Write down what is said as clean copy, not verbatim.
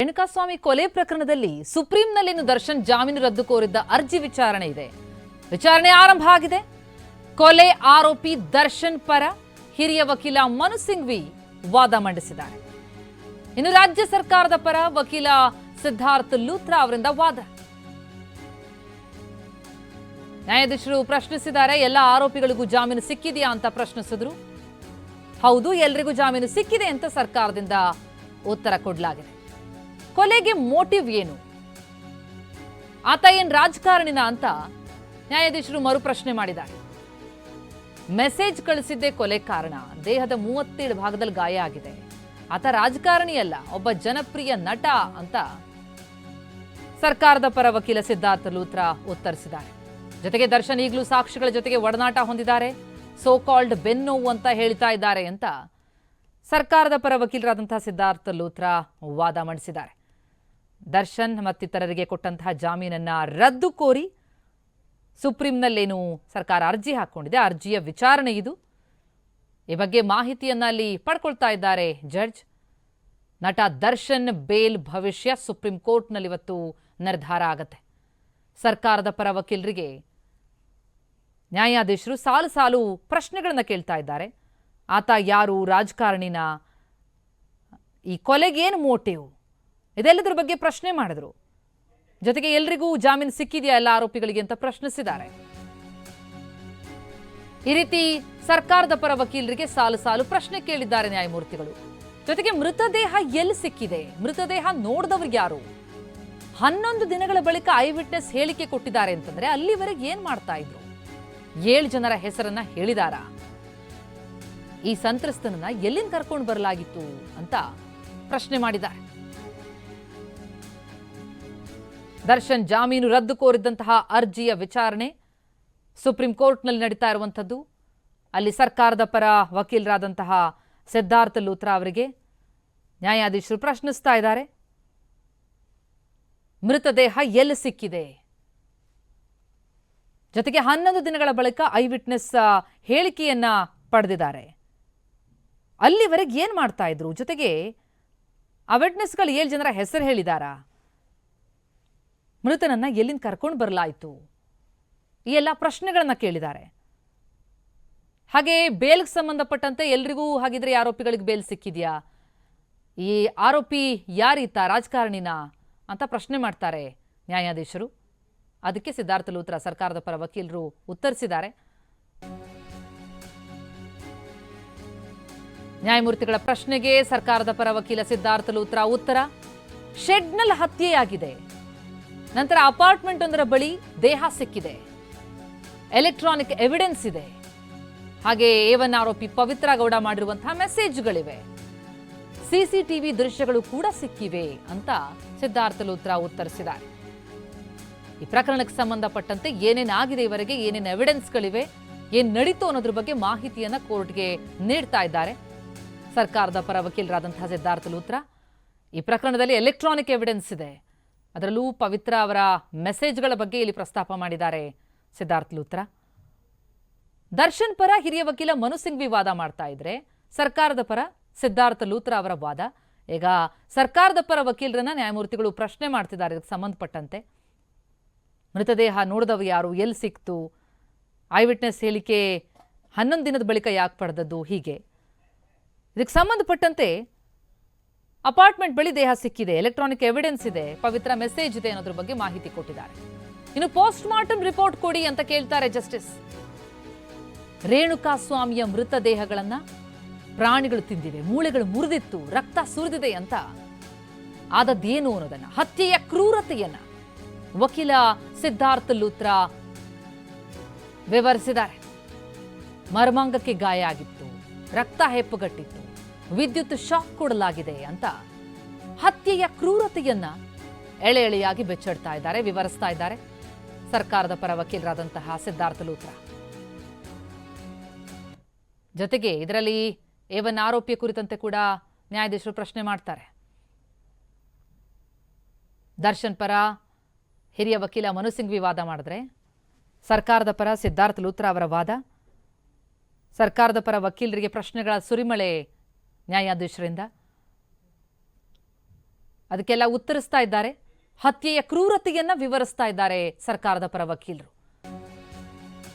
ರೇಣುಕಾಸ್ವಾಮಿ ಕೊಲೆ ಪ್ರಕರಣದಲ್ಲಿ ಸುಪ್ರೀಂನಲ್ಲಿನ ದರ್ಶನ್ ಜಾಮೀನು ರದ್ದು ಕೋರಿದ್ದ ಅರ್ಜಿ ವಿಚಾರಣೆ ಇದೆ. ವಿಚಾರಣೆ ಆರಂಭ ಆಗಿದೆ. ಕೊಲೆ ಆರೋಪಿ ದರ್ಶನ್ ಪರ ಹಿರಿಯ ವಕೀಲ ಮನು ಸಿಂಘ್ವಿ ವಾದ ಮಂಡಿಸಿದ್ದಾರೆ. ಇನ್ನು ರಾಜ್ಯ ಸರ್ಕಾರದ ಪರ ವಕೀಲ ಸಿದ್ಧಾರ್ಥ್ ಲೂಥ್ರಾ ಅವರಿಂದ ವಾದ. ನ್ಯಾಯಾಧೀಶರು ಪ್ರಶ್ನಿಸಿದ್ದಾರೆ. ಎಲ್ಲ ಆರೋಪಿಗಳಿಗೂ ಜಾಮೀನು ಸಿಕ್ಕಿದೆಯಾ ಅಂತ ಪ್ರಶ್ನಿಸಿದ್ರು. ಹೌದು, ಎಲ್ರಿಗೂ ಜಾಮೀನು ಸಿಕ್ಕಿದೆ ಅಂತ ಸರ್ಕಾರದಿಂದ ಉತ್ತರ ಕೊಡಲಾಗಿದೆ. ಕೊಲೆಗೆ ಮೋಟಿವ್ ಏನು? ಆತ ಏನ್ ರಾಜಕಾರಣಿನ ಅಂತ ನ್ಯಾಯಾಧೀಶರು ಮರುಪ್ರಶ್ನೆ ಮಾಡಿದ್ದಾರೆ. ಮೆಸೇಜ್ ಕಳಿಸಿದ್ದೇ ಕೊಲೆ ಕಾರಣ. ದೇಹದ 37 ಭಾಗದಲ್ಲಿ ಗಾಯ ಆಗಿದೆ. ಆತ ರಾಜಕಾರಣಿ ಅಲ್ಲ, ಒಬ್ಬ ಜನಪ್ರಿಯ ನಟ ಅಂತ ಸರ್ಕಾರದ ಪರ ವಕೀಲ ಸಿದ್ಧಾರ್ಥ್ ಲೂಥ್ರಾ ಉತ್ತರಿಸಿದ್ದಾರೆ. ಜೊತೆಗೆ ದರ್ಶನ್ ಈಗಲೂ ಸಾಕ್ಷಿಗಳ ಜೊತೆಗೆ ಒಡನಾಟ ಹೊಂದಿದ್ದಾರೆ, ಸೋ ಕಾಲ್ಡ್ ಬೆನ್ನೋವು ಅಂತ ಹೇಳ್ತಾ ಇದ್ದಾರೆ ಅಂತ ಸರ್ಕಾರದ ಪರ ವಕೀಲರಾದಂತಹ ಸಿದ್ಧಾರ್ಥ್ ಲೂಥ್ರಾ ವಾದ ಮಂಡಿಸಿದ್ದಾರೆ. ದರ್ಶನ್ ಮತ್ತಿತರರಿಗೆ ಕೊಟ್ಟಂತಹ ಜಾಮೀನನ್ನ ರದ್ದು ಕೋರಿ ಸುಪ್ರೀಂನಲ್ಲೇನು ಸರ್ಕಾರ ಅರ್ಜಿ ಹಾಕೊಂಡಿದೆ. ಅರ್ಜಿಯ ವಿಚಾರಣೆ ಇದು. ಈ ಬಗ್ಗೆ ಮಾಹಿತಿಯನ್ನ ಅಲ್ಲಿ ಪಡ್ಕೊಳ್ತಾ ಇದ್ದಾರೆ ಜಡ್ಜ್. ನಟ ದರ್ಶನ್ ಬೇಲ್ ಭವಿಷ್ಯ ಸುಪ್ರೀಂ ಕೋರ್ಟ್ನಲ್ಲಿ ಇವತ್ತು ನಿರ್ಧಾರ ಆಗತ್ತೆ. ಸರ್ಕಾರದ ಪರ ವಕೀಲರಿಗೆ ನ್ಯಾಯಾಧೀಶರು ಸಾಲು ಸಾಲು ಪ್ರಶ್ನೆಗಳನ್ನ ಕೇಳ್ತಾ ಇದ್ದಾರೆ. ಆತ ಯಾರು, ರಾಜಕಾರಣಿನ, ಈ ಕೊಲೆಗೇನು ಮೋಟಿವ್, ಇದೆಲ್ಲದರ ಬಗ್ಗೆ ಪ್ರಶ್ನೆ ಮಾಡಿದ್ರು. ಜೊತೆಗೆ ಎಲ್ರಿಗೂ ಜಾಮೀನು ಸಿಕ್ಕಿದೆಯಾ ಎಲ್ಲ ಆರೋಪಿಗಳಿಗೆ ಅಂತ ಪ್ರಶ್ನಿಸಿದ್ದಾರೆ. ಈ ರೀತಿ ಸರ್ಕಾರದ ಪರ ವಕೀಲರಿಗೆ ಸಾಲು ಸಾಲು ಪ್ರಶ್ನೆ ಕೇಳಿದ್ದಾರೆ ನ್ಯಾಯಮೂರ್ತಿಗಳು. ಜೊತೆಗೆ ಮೃತದೇಹ ಎಲ್ಲಿ ಸಿಕ್ಕಿದೆ, ಮೃತದೇಹ ನೋಡಿದವ್ರಿಗೆ ಯಾರು, 11 ದಿನಗಳ ಬಳಿಕ ಐ ವಿಟ್ನೆಸ್ ಹೇಳಿಕೆ ಕೊಟ್ಟಿದ್ದಾರೆ ಅಂತಂದ್ರೆ ಅಲ್ಲಿವರೆಗೆ ಏನ್ ಮಾಡ್ತಾ ಇದ್ರು, 7 ಜನರ ಹೆಸರನ್ನ ಹೇಳಿದಾರ, ಈ ಸಂತ್ರಸ್ತನನ್ನ ಎಲ್ಲಿಂದ ಕರ್ಕೊಂಡು ಬರಲಾಗಿತ್ತು ಅಂತ ಪ್ರಶ್ನೆ ಮಾಡಿದ್ದಾರೆ. ದರ್ಶನ್ ಜಾಮೀನು ರದ್ದು ಕೋರಿದ್ದಂತಹ ಅರ್ಜಿಯ ವಿಚಾರಣೆ ಸುಪ್ರೀಂ ಕೋರ್ಟ್ನಲ್ಲಿ ನಡೀತಾ ಇರುವಂಥದ್ದು. ಅಲ್ಲಿ ಸರ್ಕಾರದ ಪರ ವಕೀಲರಾದಂತಹ ಸಿದ್ಧಾರ್ಥ್ ಲೂಥ್ರಾ ಅವರಿಗೆ ನ್ಯಾಯಾಧೀಶರು ಪ್ರಶ್ನಿಸ್ತಾ ಇದ್ದಾರೆ. ಮೃತದೇಹ ಎಲ್ಲಿ ಸಿಕ್ಕಿದೆ, ಜೊತೆಗೆ 11 ದಿನಗಳ ಬಳಿಕ ಐ ವಿಟ್ನೆಸ್ ಹೇಳಿಕೆಯನ್ನ ಪಡೆದಿದ್ದಾರೆ. ಅಲ್ಲಿವರೆಗೆ ಏನ್ ಮಾಡ್ತಾ ಇದ್ರು, ಜೊತೆಗೆ ಆ ವಿಟ್ನೆಸ್ಗಳು 7 ಜನರ ಹೆಸರು ಹೇಳಿದಾರಾ, ಮೃತನನ್ನ ಎಲ್ಲಿಂದ ಕರ್ಕೊಂಡು ಬರಲಾಯಿತು, ಈ ಎಲ್ಲ ಪ್ರಶ್ನೆಗಳನ್ನ ಕೇಳಿದ್ದಾರೆ. ಹಾಗೆ ಬೇಲ್ಗೆ ಸಂಬಂಧಪಟ್ಟಂತೆ ಎಲ್ರಿಗೂ ಹಾಗಿದ್ರೆ ಆರೋಪಿಗಳಿಗೆ ಬೇಲ್ ಸಿಕ್ಕಿದ್ಯಾ, ಈ ಆರೋಪಿ ಯಾರೀತ, ರಾಜಕಾರಣಿನ ಅಂತ ಪ್ರಶ್ನೆ ಮಾಡ್ತಾರೆ ನ್ಯಾಯಾಧೀಶರು. ಅದಕ್ಕೆ ಸಿದ್ಧಾರ್ಥ್ ಲೂಥ್ರಾ ಸರ್ಕಾರದ ಪರ ವಕೀಲರು ಉತ್ತರಿಸಿದ್ದಾರೆ. ನ್ಯಾಯಮೂರ್ತಿಗಳ ಪ್ರಶ್ನೆಗೆ ಸರ್ಕಾರದ ಪರ ವಕೀಲ ಸಿದ್ಧಾರ್ಥ್ ಲೂಥ್ರಾ ಉತ್ತರ. ಶೆಡ್ನಲ್ಲಿ ಹತ್ಯೆಯಾಗಿದೆ, ನಂತರ ಅಪಾರ್ಟ್ಮೆಂಟ್ ಒಂದರ ಬಳಿ ದೇಹ ಸಿಕ್ಕಿದೆ, ಎಲೆಕ್ಟ್ರಾನಿಕ್ ಎವಿಡೆನ್ಸ್ ಇದೆ, ಹಾಗೆ A1 ಆರೋಪಿ ಪವಿತ್ರ ಗೌಡ ಮಾಡಿರುವಂತಹ ಮೆಸೇಜ್ಗಳಿವೆ, ಸಿಸಿಟಿವಿ ದೃಶ್ಯಗಳು ಕೂಡ ಸಿಕ್ಕಿವೆ ಅಂತ ಸಿದ್ಧಾರ್ಥ್ ಲೂಥ್ರಾ ಉತ್ತರಿಸಿದ್ದಾರೆ. ಈ ಪ್ರಕರಣಕ್ಕೆ ಸಂಬಂಧಪಟ್ಟಂತೆ ಏನೇನಾಗಿದೆ, ಇವರೆಗೆ ಏನೇನು ಎವಿಡೆನ್ಸ್ಗಳಿವೆ, ಏನ್ ನಡೀತು ಅನ್ನೋದ್ರ ಬಗ್ಗೆ ಮಾಹಿತಿಯನ್ನ ಕೋರ್ಟ್ಗೆ ನೀಡ್ತಾ ಇದ್ದಾರೆ ಸರ್ಕಾರದ ಪರ ವಕೀಲರಾದಂತಹ ಸಿದ್ಧಾರ್ಥ್ ಲೂಥ್ರಾ. ಈ ಪ್ರಕರಣದಲ್ಲಿ ಎಲೆಕ್ಟ್ರಾನಿಕ್ ಎವಿಡೆನ್ಸ್ ಇದೆ, ಅದರಲ್ಲೂ ಪವಿತ್ರ ಅವರ ಮೆಸೇಜ್ಗಳ ಬಗ್ಗೆ ಇಲ್ಲಿ ಪ್ರಸ್ತಾಪ ಮಾಡಿದ್ದಾರೆ ಸಿದ್ಧಾರ್ಥ್ ಲೂಥ್ರಾ. ದರ್ಶನ್ ಪರ ಹಿರಿಯ ವಕೀಲ ಮನು ಸಿಂಘ್ವಿ ವಾದ ಮಾಡ್ತಾ ಇದ್ರೆ ಸರ್ಕಾರದ ಪರ ಸಿದ್ಧಾರ್ಥ್ ಲೂಥ್ರಾ ಅವರ ವಾದ. ಈಗ ಸರ್ಕಾರದ ಪರ ವಕೀಲರನ್ನ ನ್ಯಾಯಮೂರ್ತಿಗಳು ಪ್ರಶ್ನೆ ಮಾಡ್ತಿದ್ದಾರೆ ಇದಕ್ಕೆ ಸಂಬಂಧಪಟ್ಟಂತೆ. ಮೃತದೇಹ ನೋಡಿದವರು ಯಾರು, ಎಲ್ಲಿ ಸಿಕ್ತು, ಐ ವಿಟ್ನೆಸ್ ಹೇಳಿಕೆ 11 ದಿನದ ಬಳಿಕ ಯಾಕೆ ಪಡೆದದ್ದು, ಹೀಗೆ ಇದಕ್ಕೆ ಸಂಬಂಧಪಟ್ಟಂತೆ ಅಪಾರ್ಟ್ಮೆಂಟ್ ಬಳಿ ದೇಹ ಸಿಕ್ಕಿದೆ, ಎಲೆಕ್ಟ್ರಾನಿಕ್ ಎವಿಡೆನ್ಸ್ ಇದೆ, ಪವಿತ್ರ ಮೆಸೇಜ್ ಇದೆ ಅನ್ನೋದ್ರ ಬಗ್ಗೆ ಮಾಹಿತಿ ಕೊಟ್ಟಿದ್ದಾರೆ. ಇನ್ನು ಪೋಸ್ಟ್ ಮಾರ್ಟಮ್ ರಿಪೋರ್ಟ್ ಕೊಡಿ ಅಂತ ಕೇಳ್ತಾರೆ ಜಸ್ಟಿಸ್. ರೇಣುಕಾಸ್ವಾಮಿಯ ಮೃತದೇಹಗಳನ್ನ ಪ್ರಾಣಿಗಳು ತಿಂದಿವೆ, ಮೂಳೆಗಳು ಮುರಿದಿತ್ತು, ರಕ್ತ ಸುರಿದಿದೆ ಅಂತ ಆದದ್ದೇನು ಅನ್ನೋದನ್ನ, ಹತ್ಯೆಯ ಕ್ರೂರತೆಯನ್ನ ವಕೀಲ ಸಿದ್ಧಾರ್ಥ್ ಲೂಥ್ರಾ ವಿವರಿಸಿದ್ದಾರೆ. ಮರ್ಮಾಂಗಕ್ಕೆ ಗಾಯ ಆಗಿತ್ತು, ರಕ್ತ ಹೆಪ್ಪುಗಟ್ಟಿತ್ತು, ವಿದ್ಯುತ್ ಶಾಕ್ ಕೊಡಲಾಗಿದೆ ಅಂತ ಹತ್ಯೆಯ ಕ್ರೂರತೆಯನ್ನ ಎಳೆ ಎಳೆಯಾಗಿ ಬೆಚ್ಚಡ್ತಾ ಇದ್ದಾರೆ, ವಿವರಿಸ್ತಾ ಇದ್ದಾರೆ ಸರ್ಕಾರದ ಪರ ವಕೀಲರಾದಂತಹ ಸಿದ್ಧಾರ್ಥ್ ಲೂಥ್ರಾ. ಜೊತೆಗೆ ಇದರಲ್ಲಿ A1 ಆರೋಪಿಯ ಕುರಿತಂತೆ ಕೂಡ ನ್ಯಾಯಾಧೀಶರು ಪ್ರಶ್ನೆ ಮಾಡ್ತಾರೆ. ದರ್ಶನ್ ಪರ ಹಿರಿಯ ವಕೀಲ ಮನು ಸಿಂಘ್ವಿ ವಾದ ಮಾಡಿದ್ರೆ ಸರ್ಕಾರದ ಪರ ಸಿದ್ಧಾರ್ಥ್ ಲೂಥ್ರಾ ಅವರ ವಾದ. ಸರ್ಕಾರದ ಪರ ವಕೀಲರಿಗೆ ಪ್ರಶ್ನೆಗಳ ಸುರಿಮಳೆ ನ್ಯಾಯಾಧೀಶರಿಂದ. ಅದಕ್ಕೆಲ್ಲ ಉತ್ತರಿಸ್ತಾ ಇದ್ದಾರೆ. ಹತ್ಯೆಯ ಕ್ರೂರತೆಯನ್ನ ವಿವರಿಸ್ತಾ ಇದ್ದಾರೆ ಸರ್ಕಾರದ ಪರ ವಕೀಲರು.